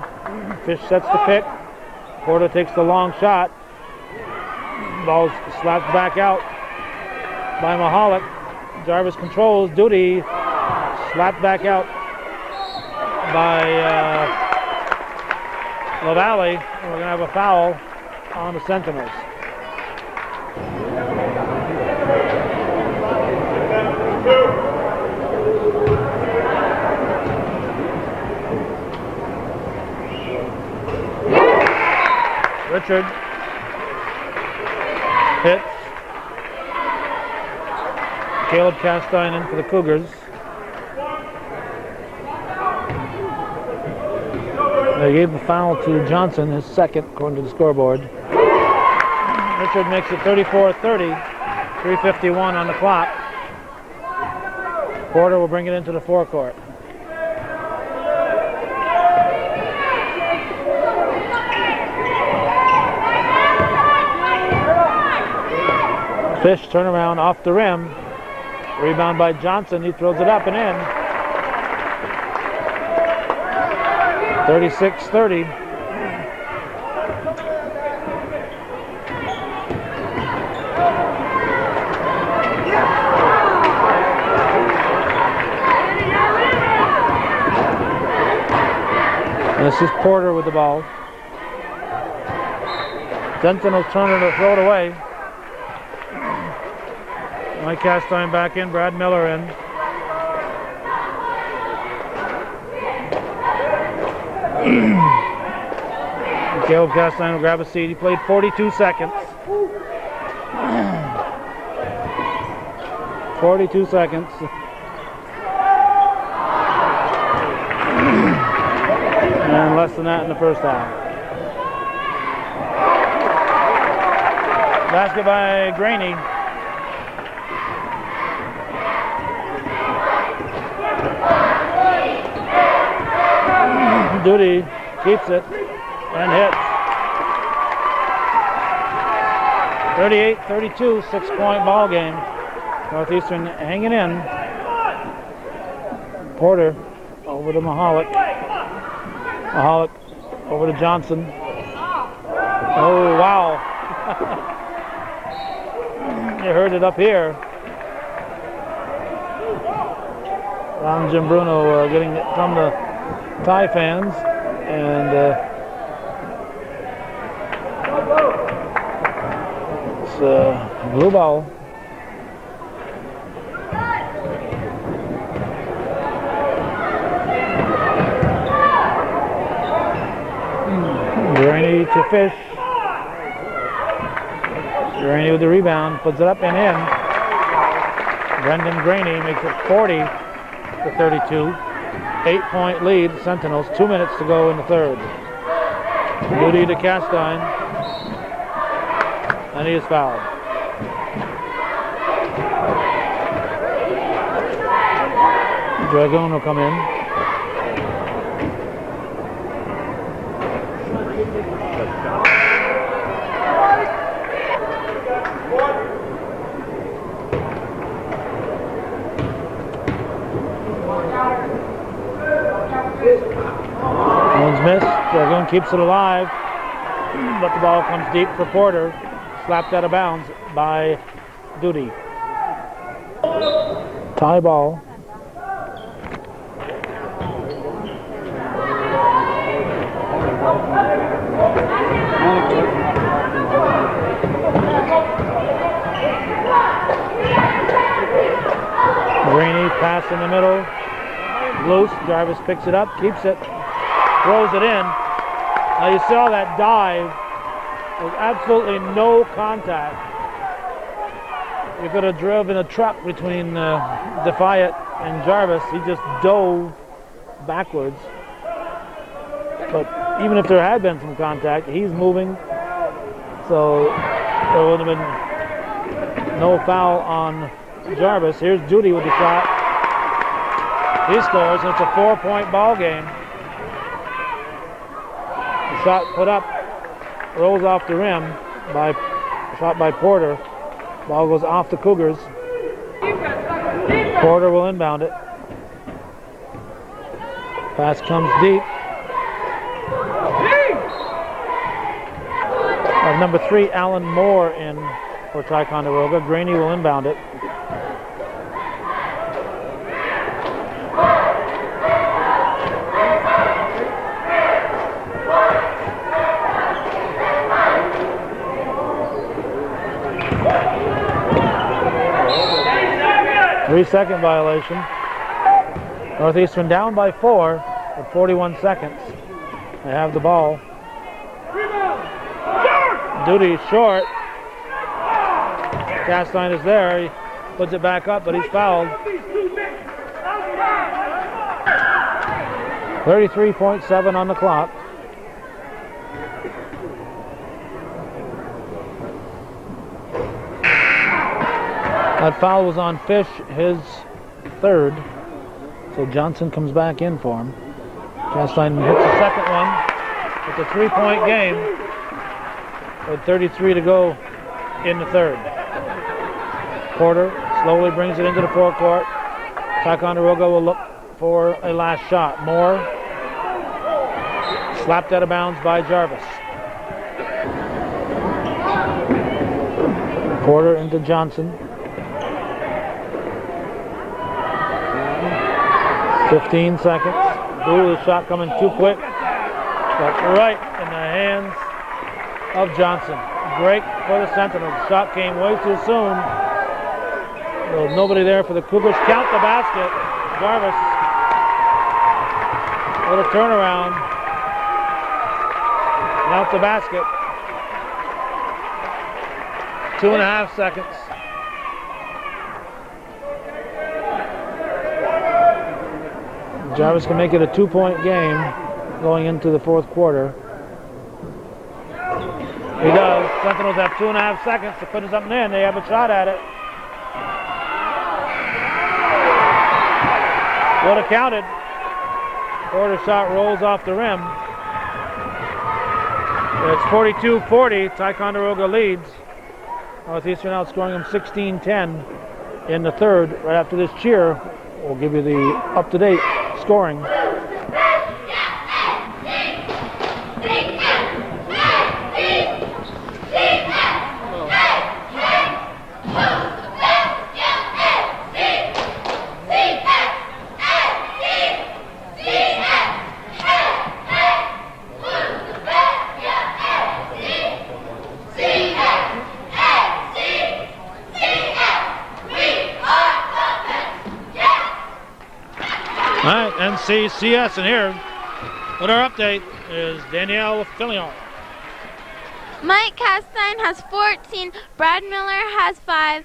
Fish sets the pick. Porter takes the long shot. Ball's slapped back out by Mahalik. Jarvis controls. Duty slapped back out by LaValle. And we're going to have a foul on the Sentinels. Richard hits. Caleb Castine in for the Cougars. They gave the foul to Johnson, his second, according to the scoreboard. Richard makes it 34-30, 3:51 on the clock. Porter will bring it into the forecourt. Fish turnaround off the rim. Rebound by Johnson. He throws it up and in. 36-30. This is Porter with the ball. Sentinels turning to throw it away. Mike Castine back in, Brad Miller in. Caleb Castine will grab a seat. He played 42 seconds. 42 seconds. And less than that in the first half. Basket by Graney. Duty keeps it and hits. 38-32, 6-point ball game. Northeastern hanging in. Porter over to Mahalik. Mahalik over to Johnson. Oh, wow. You heard it up here. Ron Jim Bruno getting it from the Thai fans, and it's blue ball. Graney to Fish. Graney with the rebound, puts it up and in. Brendan Graney makes it 40-32. 8-point lead, Sentinels. 2 minutes to go in the third. Duty to Castine. And he is fouled. Dragoon will come in. missed. Dragoon keeps it alive, but the ball comes deep for Porter. Slapped out of bounds by Duty. Tie ball. Greeny pass in the middle. Loose. Jarvis picks it up, keeps it, throws it in. Now you saw that dive. There's absolutely no contact. You could have driven a truck between Defiant and Jarvis. He just dove backwards. But even if there had been some contact, he's moving. So there would have been no foul on Jarvis. Here's Duty with the shot. He scores, and it's a 4-point ball game. The shot put up, rolls off the rim by shot by Porter. Ball goes off the Cougars. Porter will inbound it. Pass comes deep. Number 3, Alan Moore in for Ticonderoga. Graney will inbound it. Three-second violation. Northeastern down by 4 with 41 seconds. They have the ball. Duty short. Castine is there. He puts it back up, but he's fouled. 33.7 on the clock. That foul was on Fish, his third. So Johnson comes back in for him. Castine hits the second one. It's a 3-point game with 33 to go in the third. Porter slowly brings it into the forecourt. Ticonderoga will look for a last shot. Moore slapped out of bounds by Jarvis. Porter into Johnson. 15 seconds. Ooh, the shot coming too quick. But right in the hands of Johnson. Break for the Sentinels. Shot came way too soon. There was nobody there for the Cougars. Count the basket. Jarvis. Little turnaround. Count the basket. 2.5 seconds. Jarvis can make it a 2-point game going into the fourth quarter. He does. Sentinels have 2.5 seconds to put something in. They have a shot at it. Would have counted. Porter shot rolls off the rim. It's 42-40. Ticonderoga leads. Northeastern outscoring them 16-10 in the third. Right after this cheer, we'll give you the up-to-date scoring. NCCS, and here with our update is Danielle Fillion. Mike Castine has 14, Brad Miller has 5,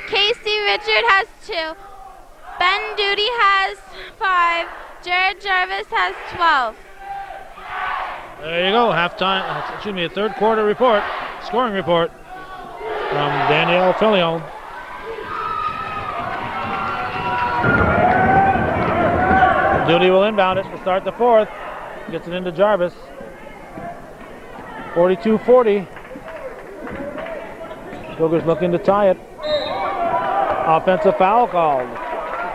Casey Richard has 2, Ben Duty has 5, Jared Jarvis has 12. There you go, a third quarter report, scoring report from Danielle Fillion. Duty will inbound it to start the fourth. Gets it into Jarvis. 42-40. Cougars looking to tie it. Offensive foul called.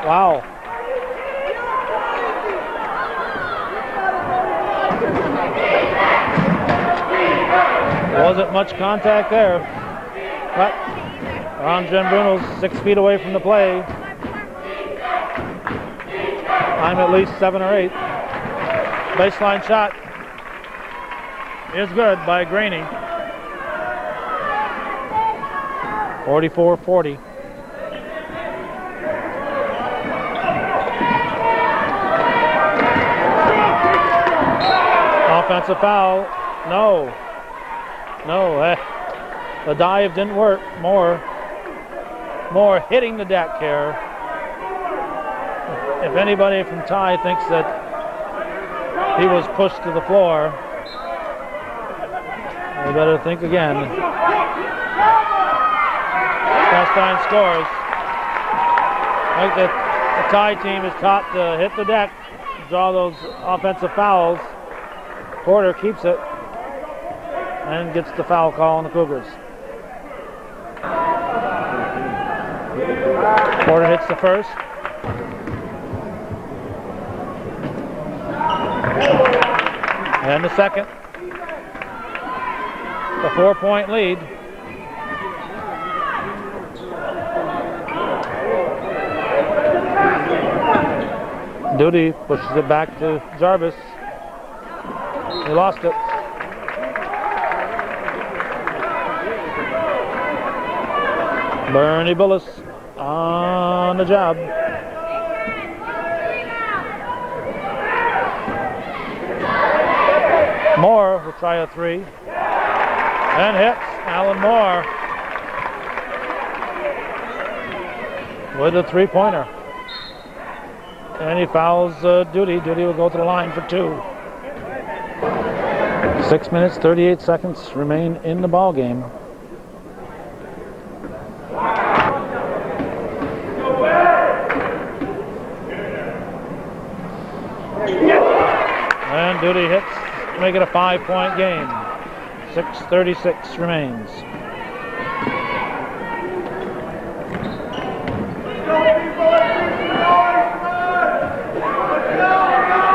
Wow. Wasn't much contact there, but Ron Bruno's 6 feet away from the play. I'm at least 7 or 8. Baseline shot is good by Graney. 44-40. Offensive foul. No. The dive didn't work. More hitting the deck here. If anybody from Ty thinks that he was pushed to the floor, they better think again. Castine scores. I think that the Ty team is taught to hit the deck, draw those offensive fouls. Porter keeps it and gets the foul call on the Cougars. Porter hits the first. And the second. The 4-point lead. Duty pushes it back to Jarvis. He lost it. Bernie Bullis on the job. Moore will try a 3 and hits. Alan Moore with a 3-pointer. And he fouls Duty. Duty will go to the line for 2. 6 minutes, 38 seconds remain in the ball game. And Duty hits to make it a 5-point game. 6:36 remains.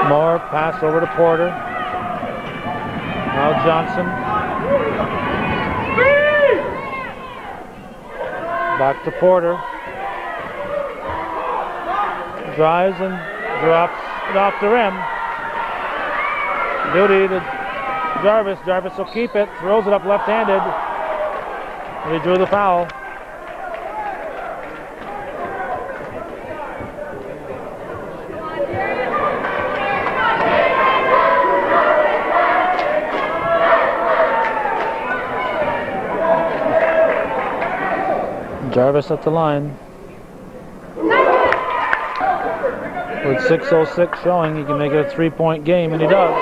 Moore pass over to Porter. Now Johnson. Back to Porter. Drives and drops it off the rim. Duty to Jarvis. Jarvis will keep it. Throws it up left-handed. He drew the foul. Jarvis at the line. With 6:06 showing, he can make it a 3-point game, and he does.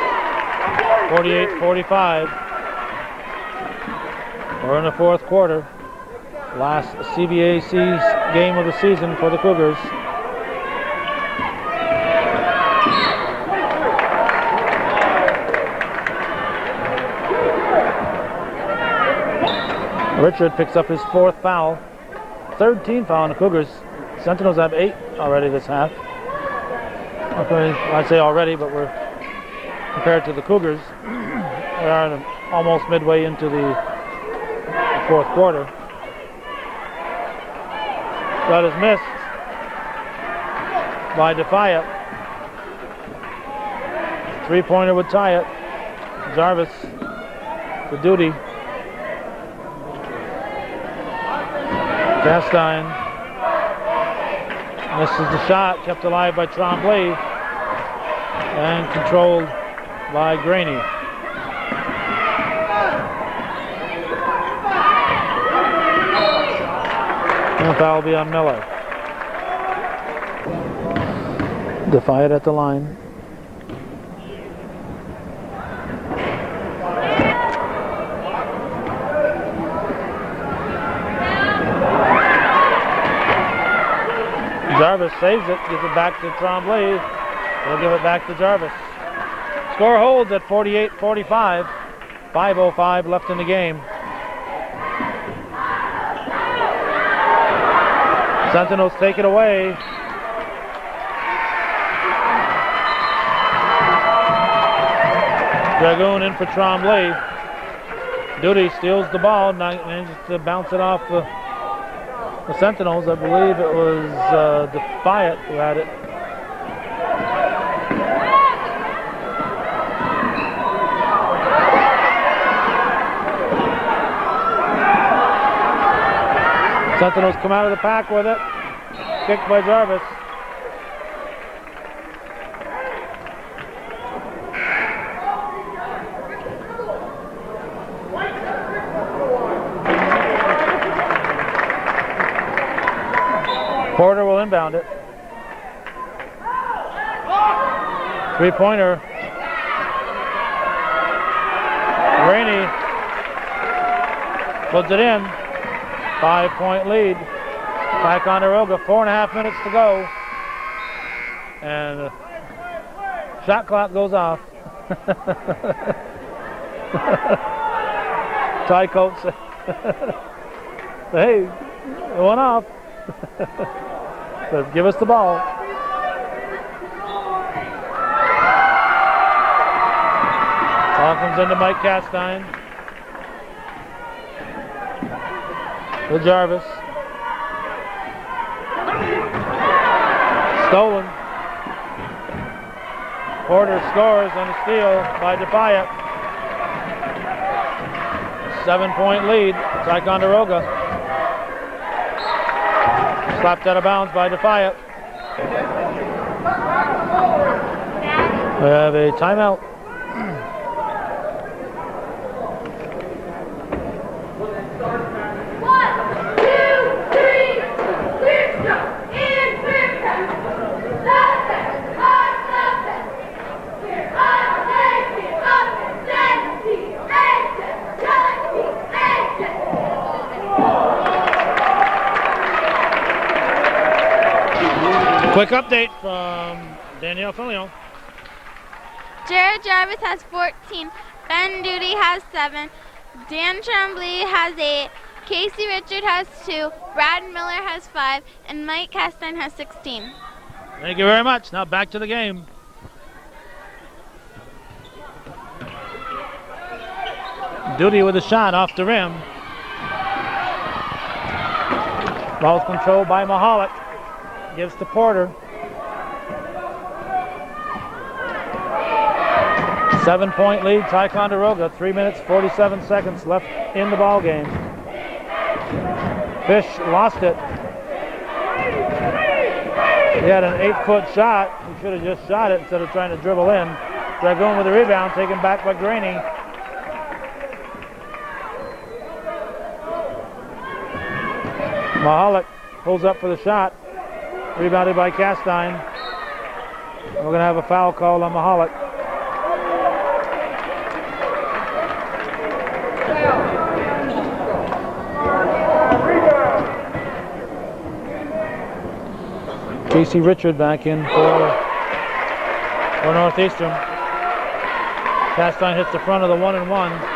48-45. We're in the fourth quarter. Last CVAC's game of the season for the Cougars. Richard picks up his 4th foul. 3rd team foul on the Cougars. Sentinels have 8 already this half. Okay, I'd say already, but we're compared to the Cougars. We are almost midway into the 4th quarter. That is missed by Defiant. 3-pointer would tie it. Jarvis to Duty. Castine misses the shot, kept alive by Tremblay and controlled by Graney. And the foul will be on Miller. Defiant at the line. Jarvis saves it, gives it back to Tremblay. He'll give it back to Jarvis. Score holds at 48-45. 5:05 left in the game. Sentinels take it away. Dragoon in for Tremblay. Duty steals the ball, manages to bounce it off the Sentinels. I believe it was Defiant who had it. Sentinels come out of the pack with it. Kicked by Jarvis. Porter will inbound it. Three-pointer. Rainey puts it in. 5-point lead. Ticonderoga, 4.5 minutes to go. And the shot clock goes off. Ty coach said, hey, it went off. Says, give us the ball. Ball comes into Mike Castine. To Jarvis. Stolen. Porter scores on the steal by Defiant. 7-point lead, Ticonderoga. Slapped out of bounds by Defiant. We have a timeout. Quick update from Danielle Filion. Jared Jarvis has 14. Ben Duty has 7. Dan Tremblay has 8. Casey Richard has 2. Brad Miller has 5. And Mike Castine has 16. Thank you very much. Now back to the game. Duty with a shot off the rim. Ball's controlled by Mahalik. Gives to Porter. 7-point lead, Ticonderoga. 3 minutes, 47 seconds left in the ball game. Fish lost it. He had an 8-foot shot. He should have just shot it instead of trying to dribble in. Dragoon with the rebound, taken back by Graney. Mahalik pulls up for the shot. Rebounded by Castine. We're going to have a foul call on Mahalik. Casey Richard back in for Northeastern. Castine hits the front of the 1-and-1.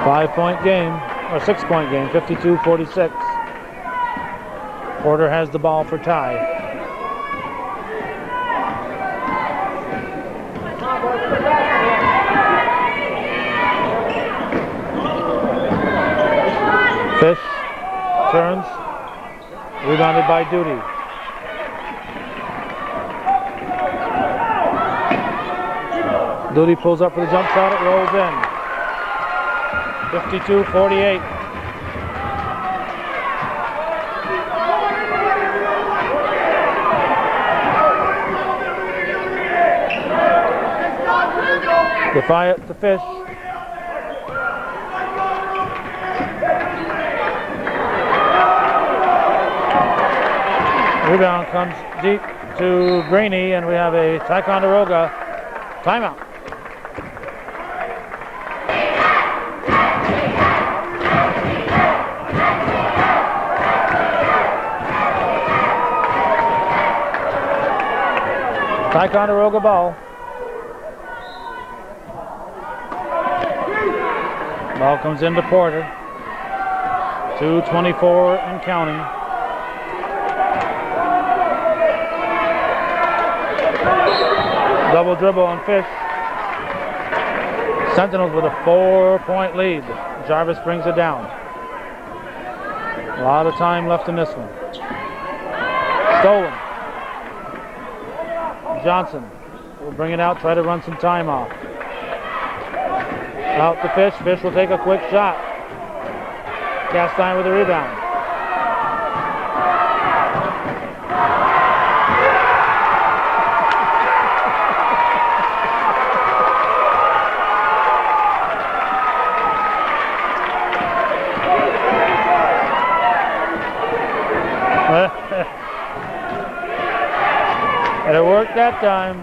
Five-point game, or 6-point game, 52-46. Porter has the ball for Ty. Fish turns, rebounded by Duty. Duty pulls up for the jump shot, it rolls in. 52-48. Defiant to Fish. Rebound comes deep to Graney, and we have a Ticonderoga timeout. Ticonderoga ball. Ball comes into Porter. 2:24 and counting. Double dribble on Fish. Sentinels with a 4-point lead. Jarvis brings it down. A lot of time left in this one. Stolen. Johnson will bring it out, try to run some time off. Out to Fish. Fish will take a quick shot. Castine with the rebound. It worked that time.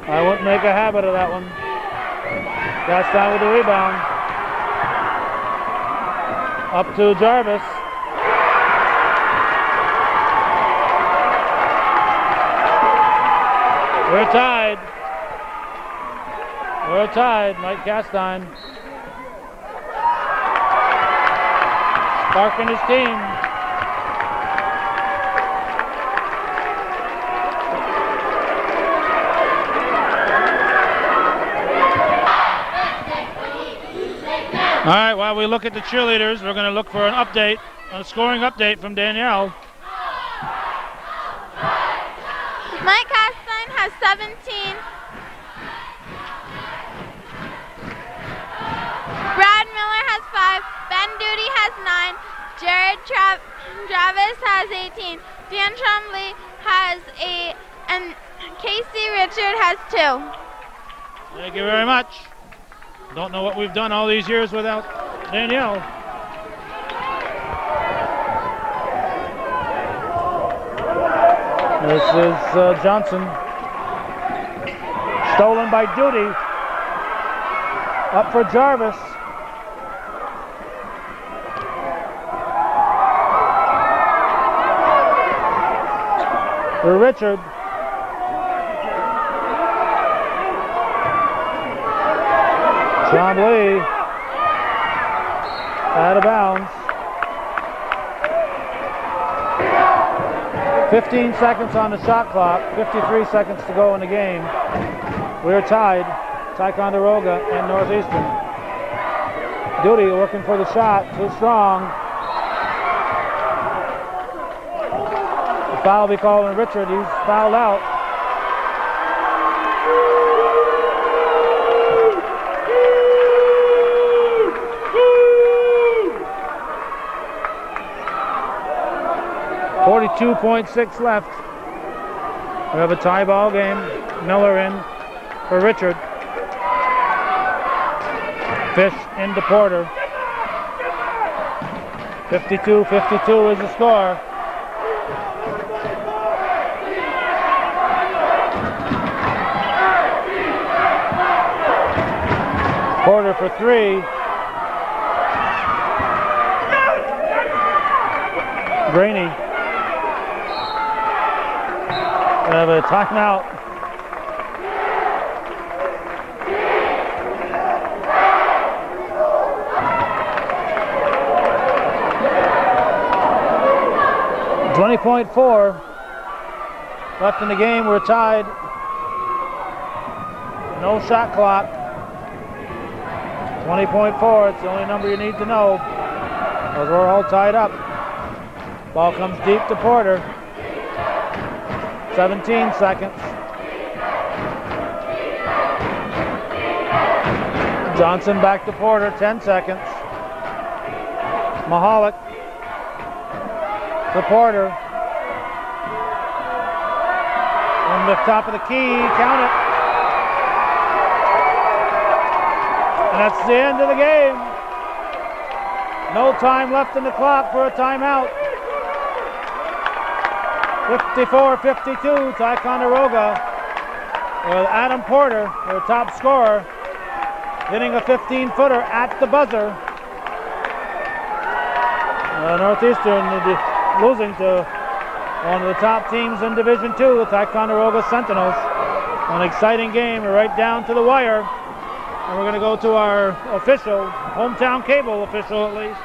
I wouldn't make a habit of that one. Castine with the rebound. Up to Jarvis. We're tied. We're tied, Mike Castine. Sparking his team. All right, while we look at the cheerleaders, we're going to look for an update, a scoring update from Danielle. Mike Castine has 17. Brad Miller has 5. Ben Duty has 9. Jared Travis has 18. Dan Trombley has 8. And Casey Richard has 2. Thank you very much. Don't know what we've done all these years without Danielle. This is Johnson. Stolen by Duty. Up for Jarvis. For Richard. Trombley out of bounds. 15 seconds on the shot clock, 53 seconds to go in the game. We're tied, Ticonderoga and Northeastern. Duty looking for the shot, too strong. The foul will be called on Richard, he's fouled out. .6 left. We have a tie ball game. Miller in for Richard. Fish into Porter. 52-52 is the score. Porter for 3. Graney. We have a timeout. .4 left in the game. We're tied. No shot clock. 20.4. It's the only number you need to know, because we're all tied up. Ball comes deep to Porter. 17 seconds. Johnson back to Porter, 10 seconds. Mahalik to Porter. On the top of the key, count it. And that's the end of the game. No time left in the clock for a timeout. 54-52, Ticonderoga, with Adam Porter, their top scorer, hitting a 15-footer at the buzzer. Northeastern losing to one of the top teams in Division II, the Ticonderoga Sentinels. An exciting game, we're right down to the wire. And we're going to go to our official, hometown cable official at least,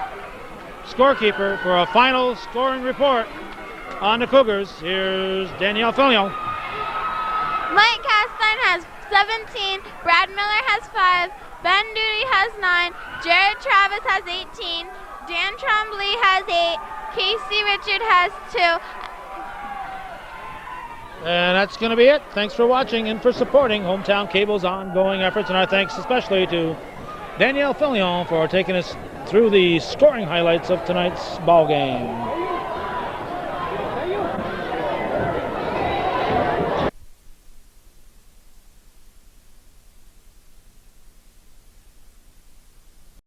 scorekeeper for a final scoring report on the Cougars. Here's Danielle Fillion. Mike Castine has 17, Brad Miller has 5, Ben Duty has 9, Jared Travis has 18, Dan Trombley has 8, Casey Richard has 2. And that's going to be it. Thanks for watching and for supporting Hometown Cable's ongoing efforts. And our thanks especially to Danielle Fillion for taking us through the scoring highlights of tonight's ball game.